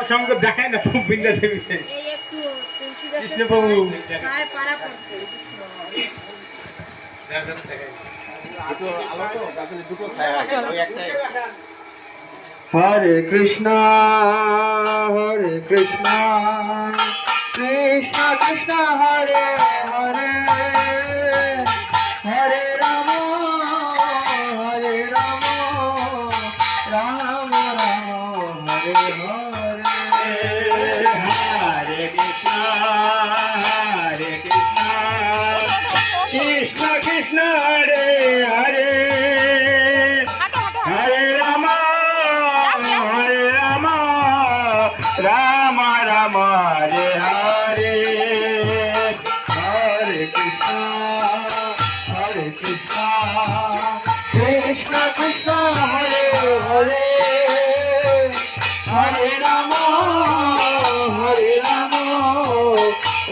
সঙ্গে দেখায় না বৃন্দা দেবী কৃষ্ণবাবু হরে কৃষ্ণ কৃষ্ণ কৃষ্ণ হরে হরে হরে রাম রাম রাম হরে হরে হরে কৃষ্ণ কৃষ্ণ কৃষ্ণ হরে হরে হরে রাম রাম রাম হরে হরে হরে কৃষ্ণ কৃষ্ণ কৃষ্ণ হরে হরে হরে রাম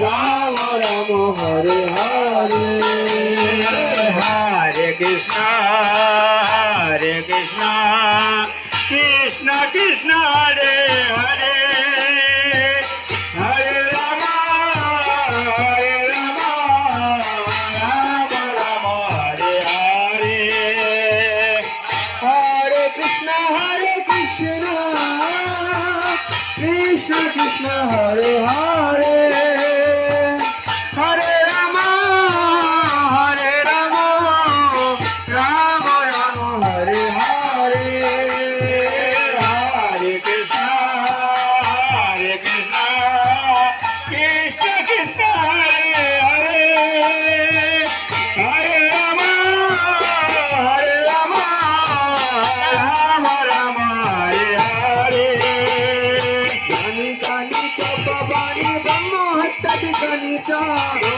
রাম রাম হরে হরে হরে কৃষ্ণ কৃষ্ণ কৃষ্ণ হরে হরে হরে রাম রাম রাম হরে হরে হরে কৃষ্ণ কৃষ্ণ কৃষ্ণ হরে হরে হরে রাম রাম রাম হরে হরে হরে কৃষ্ণ কৃষ্ণ কৃষ্ণ হরে হরে হরে রাম রাম রাম হরে হরে কানি কানি তপবাণী ব্রহ্ম হত্যাদি কানি চানি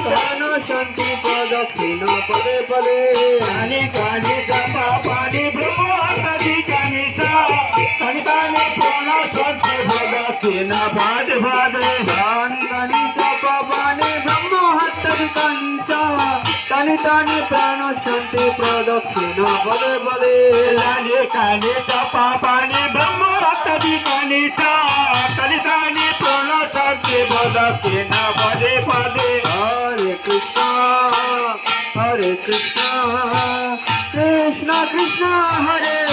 প্রাণ শান্তি প্রদক্ষিণ পদে পদে কানি কানি জপা পানি ব্রহ্মাদি কানি কানি কানি প্রণ সত্যি ভগতিন ভাদ ভাদ কানি কানি তপবাণী ব্রহ্ম হত্যাদি কানি কানি প্রাণ শান্তি প্রদক্ষিণ পদে পদে কানি কানি জপা পানি ব্রহ্মাদি কানি কানি কানি প্রণ সত্যি ভগতিন পদে পদে হরে কৃষ্ণ কৃষ্ণ কৃষ্ণ হরে